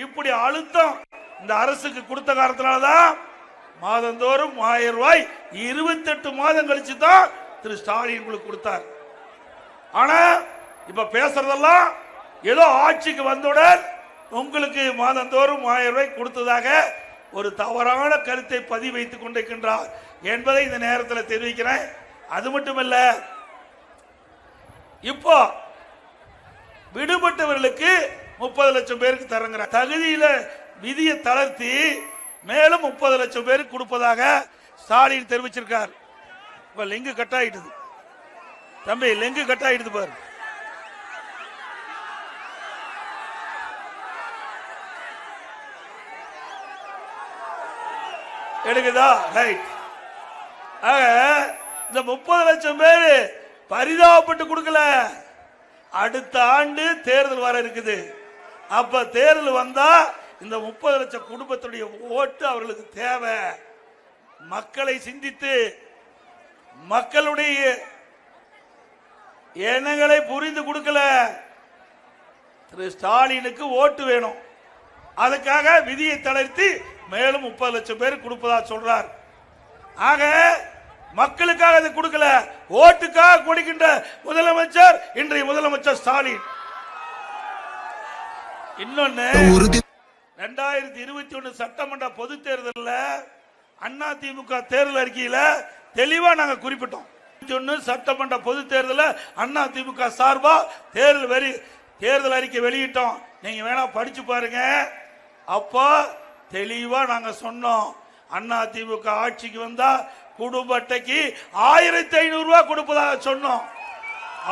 இப்படி அழுத்தம் இந்த அரசுக்கு கொடுத்த காரணத்தினாலதான் மாதந்தோறும் 1000 ரூபாய் 28 மாதம் கழிச்சு தான் திரு ஸ்டாலின் உங்களுக்கு கொடுத்தார். ஆனா இப்ப பேசுறதெல்லாம் ஏதோ ஆட்சிக்கு வந்தவுடன் உங்களுக்கு மாதந்தோறும் 1000 ரூபாய் கொடுத்ததாக ஒரு தவறான கருத்தை பதிவு வைத்துக் கொண்டிருக்கின்றார் என்பதை இந்த நேரத்தில் தெரிவிக்கிறேன். அது மட்டுமல்ல, இப்போ விடுபட்டவர்களுக்கு 30 லட்சம் பேருக்கு தரங்கிற தகுதியில விதியை தளர்த்தி மேலும் 30 லட்சம் பேருக்கு கொடுப்பதாக ஸ்டாலின் தெரிவிச்சிருக்கார். இப்ப லிங்கு கட் ஆயிடுது தம்பி, லிங்கு கட் ஆயிடுது பாரு. எடுக்குதா? ரைட். இந்த 30 லட்சம் பேரு பரிதாபப்பட்டு கொடுக்கல. அடுத்த ஆண்டு தேர்தல் வர இருக்குது. அப்ப தேர்தல் வந்தா இந்த 30 லட்சம் குடும்பத்துடைய ஓட்டு அவர்களுக்கு தேவை. மக்களை சிந்தித்து மக்களுடைய எண்ணங்களை புரிந்து கொடுக்கல. திரு ஸ்டாலினுக்கு ஓட்டு வேணும். அதுக்காக விதியை தளர்த்தி மேலும் 30 லட்சம் பேர் கொடுப்பதா சொல்றார். ஆக மக்களுக்காக அதை கொடுக்கல, ஓட்டுக்காக கொடுக்கின்ற முதலமைச்சர் இன்றைய முதலமைச்சர் ஸ்டாலின். இன்னொன்னு, 2021 சட்டமன்ற பொது தேர்தலில் அதிமுக தேர்தல் அறிக்கையில தெளிவா நாங்க குறிப்பிட்டோம். 21 சட்டமன்ற பொது தேர்தலில் அதிமுக சார்பா தேர்தல் அறிக்கை வெளியிட்டோம். நீங்க வேணா படிச்சு பாருங்க. அப்போ தெளிவா நாங்க சொன்னோம், அதிமுக ஆட்சிக்கு வந்தா குடும்ப அட்டைக்கு 1500 ரூபாய் கொடுப்பதாக சொன்னோம்.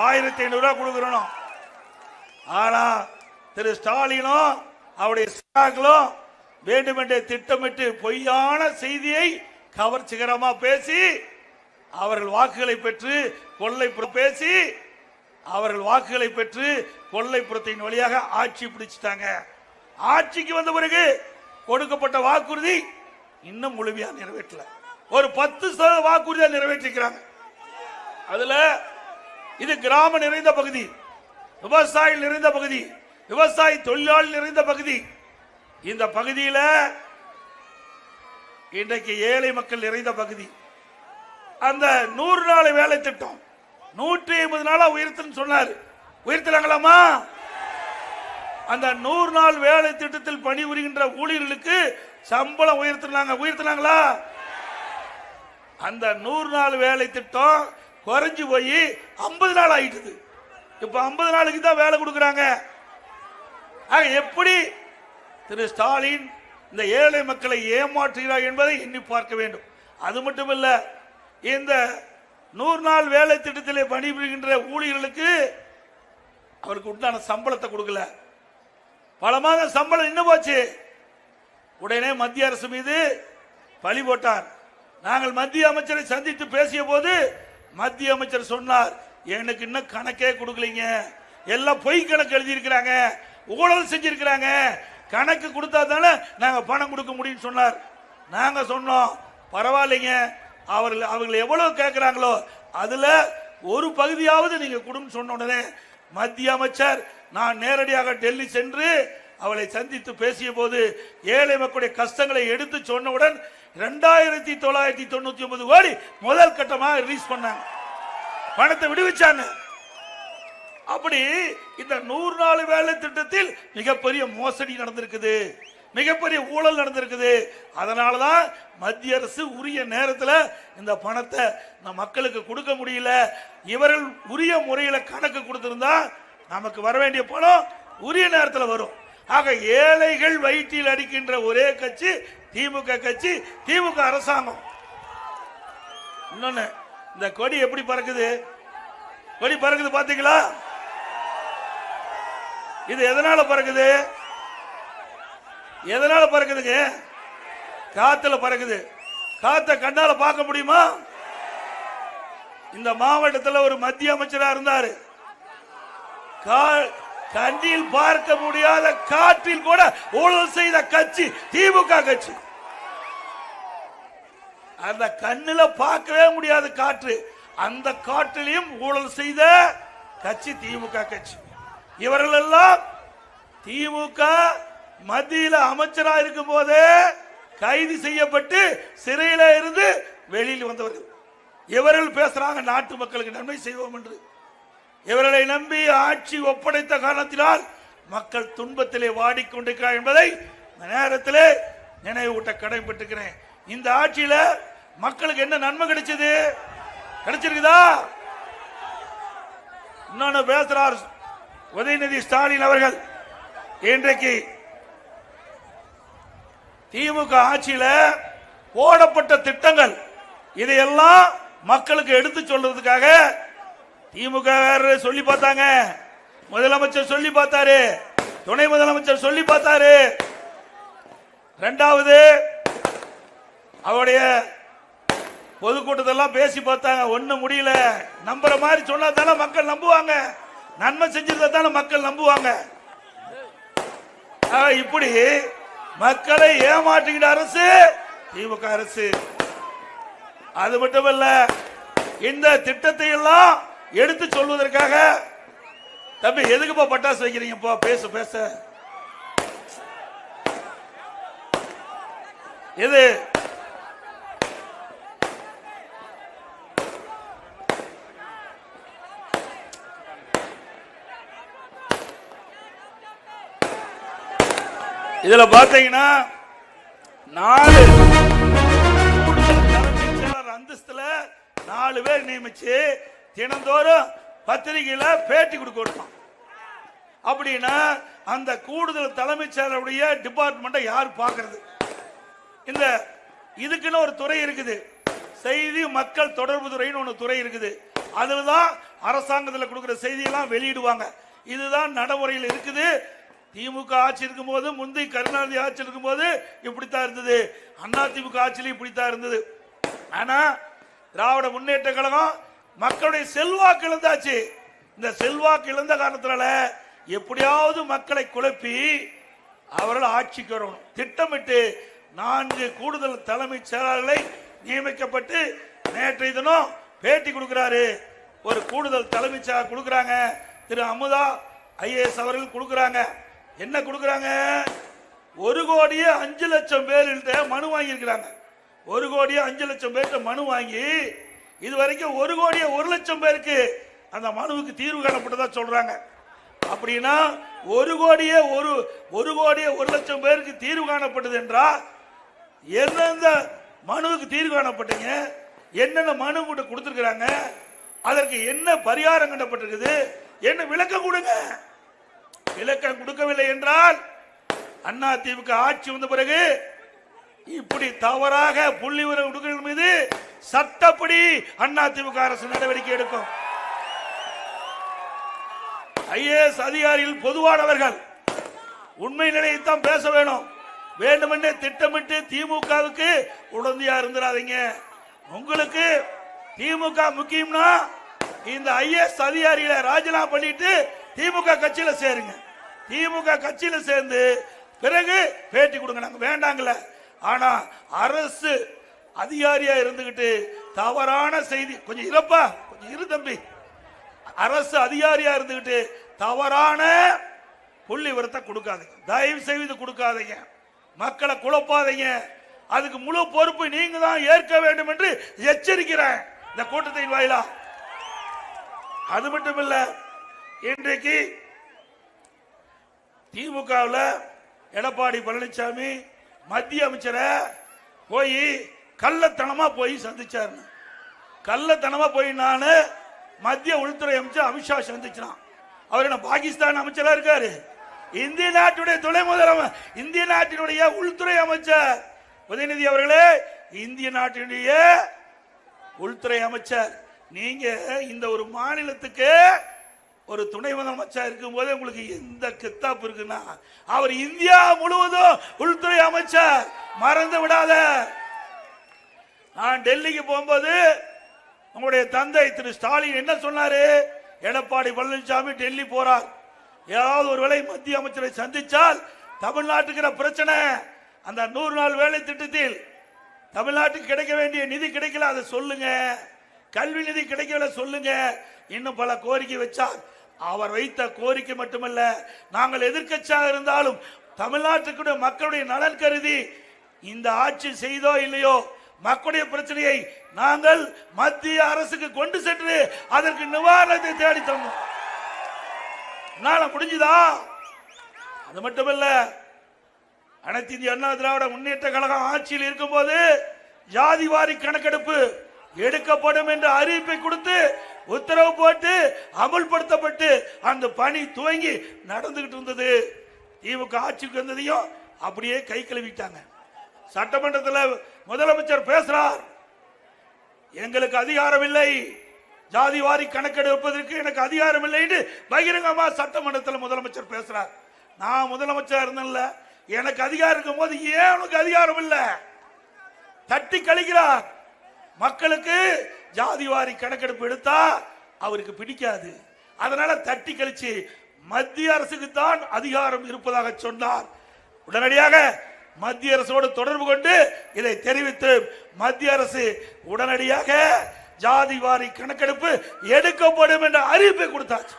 1500 ரூபாய் கொடுக்கிறோம். ஆனா திரு ஸ்டாலினும் அவருடைய சகாக்களும் வேண்டுமென்றே திட்டமிட்டு பொய்யான செய்தியை கவர்ச்சிகரமா பேசி அவர்கள் வாக்குகளை பெற்று கொள்ளைப்புறத்தின் வழியாக ஆட்சி பிடிச்சிட்டாங்க. ஆட்சிக்கு வந்த பிறகு கொடுக்கப்பட்ட வாக்குறுதி இன்னும் முழுமையா நிறைவேற்றல. ஒரு 10% வாக்குறுதியா நிறைவேற்றிருக்கிறாங்க. அதுல இது கிராம நிறைந்த பகுதி, விவசாயி நிறைந்த பகுதி, விவசாயி தொழிலாளி நிறைந்த பகுதி. இந்த பகுதியில் இன்றைக்கு ஏழை மக்கள் நிறைந்த பகுதி. அந்த 100 நாள் வேலை திட்டம் 150 நாளா உயர்த்துன்னு சொன்னார். உயர்த்தலாங்களாமா? அந்த 100 நாள் வேலை திட்டத்தில் பணிபுரிகின்ற ஊழியர்களுக்கு சம்பளம் உயர்த்தினாங்களா? அந்த 100 நாள் வேலை திட்டம் குறைஞ்சு போய் 50 நாள் ஆயிடுது. இப்ப 50 நாளுக்கு தான் வேலை கொடுக்கறாங்க. எப்படி திரு ஸ்டாலின் இந்த ஏழை மக்களை ஏமாற்றுகிறார் என்பதை எண்ணி பார்க்க வேண்டும். அது மட்டுமல்ல, இந்த 100 நாள் வேலை திட்டத்திலே பணிபுரிகின்ற ஊழியர்களுக்கு அவருக்கு உண்டான சம்பளத்தை கொடுக்கல. பல மாதம் சம்பளம் இன்னும் போச்சு. உடனே மத்திய அரசு மீது பழி போட்டார். நாங்கள் மத்திய அமைச்சரை சந்தித்து பேசிய போது மத்திய அமைச்சர் சொன்னார், எனக்கு இன்னும் கணக்கே கொடுக்கலீங்க, எல்லாம் பொய் கணக்கு எழுதியிருக்கிறாங்க, ஊழல் செஞ்சிருக்கிறாங்க, கணக்கு கொடுத்தா தானே நாங்க பணம் கொடுக்க முடியும் சொன்னார். நாங்க சொன்னோம், பரவாயில்லைங்க, அவர்கள் எவ்வளவு கேட்கிறாங்களோ அதுல ஒரு பகுதியாவது நீங்க கொடுன்னு சொன்ன உடனே மத்திய அமைச்சர் நான் நேரடியாக டெல்லி சென்று அவளை சந்தித்து பேசிய போது ஏழை மக்களுடைய கஷ்டங்களை எடுத்து சொன்னவுடன் 2999 கோடி முதல் கட்டமாக ரிலீஸ் பண்ணாங்க, பணத்தை விடுவிச்சாங்க. அப்படி இந்த 100 நாள் வேலை திட்டத்தில் மிகப்பெரிய மோசடி நடந்திருக்குது, மிகப்பெரிய ஊழல் நடந்திருக்குது. அதனாலதான் மத்திய அரசு உரிய நேரத்தில் இந்த பணத்தை மக்களுக்கு கொடுக்க முடியல. இவர்கள் உரிய முறையில் கணக்கு கொடுத்திருந்தா நமக்கு வர வேண்டிய பணம் உரிய நேரத்தில் வரும். ஆக ஏழைகள் வயிற்றில் அடிக்கின்ற ஒரே கட்சி திமுக கட்சி, திமுக அரசாங்கம். இன்னொன்னு, இந்த கொடி எப்படி பறக்குது? கொடி பறக்குது பாத்தீங்களா? இது எதனால பறக்குது? எதனால பறக்குதுங்க? காத்துல பறக்குது. காத்த கண்ணால பார்க்க முடியுமா? இந்த மாவட்டத்தில் ஒரு மத்திய அமைச்சரா இருந்தாரு. கண்ணில் பார்க்க முடியாத காற்றில் கூட ஊழல் செய்த கட்சி திமுக கட்சி. அந்த கண்ணில பார்க்கவே முடியாத காற்று, அந்த காற்றிலையும் ஊழல் செய்த கட்சி திமுக கட்சி. இவர்கள் எல்லாம் திமுக மத்தியில அமைச்சரா இருக்கும் போதே கைது செய்யப்பட்டு சிறையில இருந்து வெளியில் வந்தவர்கள். இவர்கள் பேசுறாங்க நாட்டு மக்களுக்கு நன்மை செய்வோம் என்று. இவர்களை நம்பி ஆட்சி ஒப்படைத்த காரணத்தினால் மக்கள் துன்பத்திலே வாடிக்கொண்டிருக்கிறார் என்பதை இந்த நேரத்திலே நினைவூட்ட கடமைப்பட்டிருக்கிறேன். இந்த ஆட்சியில மக்களுக்கு என்ன நன்மை கிடைச்சது? கிடைச்சிருக்குதா? இன்னொன்னு பேசுறார் உதயநிதி ஸ்டாலின் அவர்கள். இன்றைக்கு திமுக ஆட்சியில போடப்பட்ட திட்டங்கள் இதையெல்லாம் மக்களுக்கு எடுத்து சொல்றதுக்காக திமுக சொல்லி பார்த்தாங்க, முதலமைச்சர் சொல்லி பார்த்தாரு, துணை முதலமைச்சர் சொல்லி பார்த்தாரு. இரண்டாவது அவருடைய பொதுக்கூட்டத்தெல்லாம் பேசி பார்த்தாங்க, ஒன்னும் முடியல. நம்புற மாதிரி சொன்னா தானே மக்கள் நம்புவாங்க, நன்மை செஞ்சிருந்தா தானே மக்கள் நம்புவாங்க. இப்படி மக்களை ஏமாற்றுகிற அரசு திமுக அரசு. அது மட்டுமல்ல, இந்த திட்டத்தை எல்லாம் எடுத்து சொல்வதற்காக தம்பி எதுக்குப்பா பட்டாசு வைக்கிறீங்கப்பா? பேச பேச எது இதுல பாத்தீங்கன்னா 4 அந்தஸ்துல 4 பேர் நியமிச்சு தினந்தோறும் பத்திரிகையில பேட்டி கொடுக்கணும். அப்படின்னா அந்த கூடுதல் தலைமைச் செயலருடைய டிபார்ட்மெண்ட்டை யார் பார்க்கிறது? இந்த இதுக்குன்னு ஒரு துறை இருக்குது, செய்தி மக்கள் தொடர்பு துறைன்னு ஒன்று துறை இருக்குது. அதுதான் அரசாங்கத்தில் கொடுக்கிற செய்தியெல்லாம் வெளியிடுவாங்க. இதுதான் நடைமுறையில் இருக்குது. திமுக ஆட்சி இருக்கும் போது, முந்தைய கருணாநிதி ஆட்சி இருக்கும் போது இப்படித்தான் இருந்தது, அண்ணா திமுக ஆட்சியிலும் இப்படித்தான் இருந்தது. ஆனா திராவிட முன்னேற்ற கழகம் மக்களுடைய செல்வாக்கு இழந்தாச்சு. இந்த செல்வாக்கு இழந்த காரணத்தினால எப்படியாவது மக்களை குழப்பி அவர்கள் ஆட்சிக்கு வரணும் திட்டமிட்டு 4 கூடுதல் தலைமைச் செயலாளர்களை நியமிக்கப்பட்டு நேற்றைய தினம் பேட்டி கொடுக்கிறாரு. ஒரு கூடுதல் தலைமைச் செயலாளர் கொடுக்கிறாங்க, திரு அமுதா ஐஏஎஸ் அவர்கள் கொடுக்கிறாங்க. என்ன கொடுக்கிறாங்க? 1,05,00,000 பேர்கிட்ட மனு வாங்கி இருக்கிறாங்க. 1,05,00,000 பேர்கிட்ட மனு வாங்கி இதுவரைக்கும் 1,01,00,000 பேருக்கு அந்த மனுவுக்கு தீர்வு காணப்பட்டதா சொல்றாங்க. அப்படின்னா 1,01,00,000 பேருக்கு தீர்வு காணப்பட்டது என்றால் எந்தெந்த மனுவுக்கு தீர்வு காணப்பட்டீங்க, என்னென்ன மனு கூட கொடுத்திருக்கிறாங்க, அதற்கு என்ன பரிகாரம் கண்டப்பட்டிருக்குது, என்ன விளக்கம் கொடுங்க. விளக்கம் கொடுக்கவில்லை என்றால் அண்ணா திமுக ஆட்சி வந்த பிறகு இப்படி தவறாக புள்ளி விவரங்கள் மீது சட்டப்படி அண்ணா திமுக அரசு நடவடிக்கை எடுக்கும். ஐஏஎஸ் அதிகாரிகள் பொதுவானவர்கள், உண்மை நிலையைத்தான் பேச வேணும். வேண்டுமென்றே திட்டமிட்டு திமுகவுக்கு உடந்தையா இருந்துடாதீங்க. உங்களுக்கு திமுக முக்கியம்னா இந்த ஐஏஎஸ் அதிகாரிகளை ராஜினாமா பண்ணிட்டு திமுக கட்சியில சேருங்க. திமுக கட்சியில சேர்ந்து பிறகு பேட்டி கொடுங்க. நாங்க வேண்டாங்கல. ஆனா அரசு அதிகாரியா இருந்துகிட்டு தவறான செய்தி, கொஞ்சம் இருப்பா, கொஞ்சம் இரு தம்பி, அரசு அதிகாரியா இருந்துகிட்டு தவறான புள்ளி விவரத்தை கொடுக்காதீங்க, தயவு செய்து கொடுக்காதீங்க, மக்களை குழப்பாதீங்க. அதுக்கு முழு பொறுப்பு நீங்க தான் ஏற்க வேண்டும் என்று எச்சரிக்கிறேன் இந்த கூட்டத்தின் வாயிலா. அது மட்டும் இல்ல, இன்றைக்கு திமுகவில் எடப்பாடி பழனிசாமி மத்திய அமைச்சரை போய் கள்ளத்தனமா போய் சந்திச்சாரு. கள்ளத்தனமா போய் நான் மத்திய உள்துறை அமைச்சர் அமித்ஷா சந்திச்சான். அவர் என்ன பாகிஸ்தான் அமைச்சரா இருக்காரு? இந்திய நாட்டுடைய துணை முதலமைச்சர், இந்திய நாட்டினுடைய உள்துறை அமைச்சர் உதயநிதி அவர்களே, இந்திய நாட்டினுடைய உள்துறை அமைச்சர். நீங்க இந்த ஒரு மாநிலத்துக்கு ஒரு துணை முதலமைச்சர் இருக்கும் போது உங்களுக்கு எந்த கித்தாப்பு இருக்குன்னா அவர் இந்தியா முழுவதும் உள்துறை அமைச்சர், மறந்து விடாத. நான் டெல்லிக்கு போகும்போது உங்களுடைய தந்தை திரு ஸ்டாலின் என்ன சொன்னாரு? எடப்பாடி பழனிசாமி டெல்லி போறார், ஏதாவது ஒரு வேளை மத்திய அமைச்சரை சந்திச்சால் தமிழ்நாட்டுக்கு பிரச்சனை, அந்த 100 நாள் வேலை திட்டத்தில் தமிழ்நாட்டுக்கு கிடைக்க வேண்டிய நிதி கிடைக்கல, அதை சொல்லுங்க, கல்வி நிதி கிடைக்கல சொல்லுங்க, இன்னும் பல கோரிக்கை வச்சார். அவர் வைத்த கோரிக்கை மட்டுமல்ல, நாங்கள் எதிர்க்கட்சியாக இருந்தாலும் தமிழ்நாட்டுக்கு மக்களுடைய நலன் கருதி இந்த ஆட்சி செய்தோ இல்லையோ மக்களுடைய பிரச்சனையை நாங்கள் மத்திய அரசுக்கு கொண்டு சென்று அதற்கு நிவாரணத்தை தேடி தந்தோம். முடிஞ்சுதா? அது மட்டுமல்ல, அனைத்து இந்திய அண்ணா திராவிட முன்னேற்ற கழகம் ஆட்சியில் இருக்கும் போது ஜாதிவாரி கணக்கெடுப்பு எடுக்கப்படும் என்ற அறிவிப்பை கொடுத்து உத்தரவு போட்டு அமல்படுத்தப்பட்டு அந்த பணி துவங்கி நடந்துகிட்டு இருந்தது. திமுக ஆட்சிக்கு வந்ததையும் அப்படியே கை கழுவிட்டாங்க. சட்டமன்றத்தில் முதலமைச்சர் பேசுறார், எங்களுக்கு அதிகாரம் இல்லை, ஜாதிவாரி கணக்கெடுப்பதற்கு எனக்கு அதிகாரம் இல்லை என்று பகிரங்கமா சட்டமன்றத்தில் முதலமைச்சர் பேசுறார். நான் முதலமைச்சர் இருந்தேன்ல, எனக்கு அதிகாரம் இருக்கும் போது ஏன் உனக்கு அதிகாரம் இல்லை? தட்டி கழிக்கிறார். மக்களுக்கு ஜாதிவாரி கணக்கெடுப்பு எடுத்தா அவருக்கு பிடிக்காது, அதனால தட்டி கழிச்சு மத்திய அரசுக்கு தான் அதிகாரம் இருப்பதாக சொன்னார். உடனடியாக மத்திய அரசோடு தொடர்பு கொண்டு இதை தெரிவித்து மத்திய அரசு உடனடியாக ஜாதிவாரி கணக்கெடுப்பு எடுக்கப்படும் என்ற அறிவிப்பை கொடுத்தாச்சு.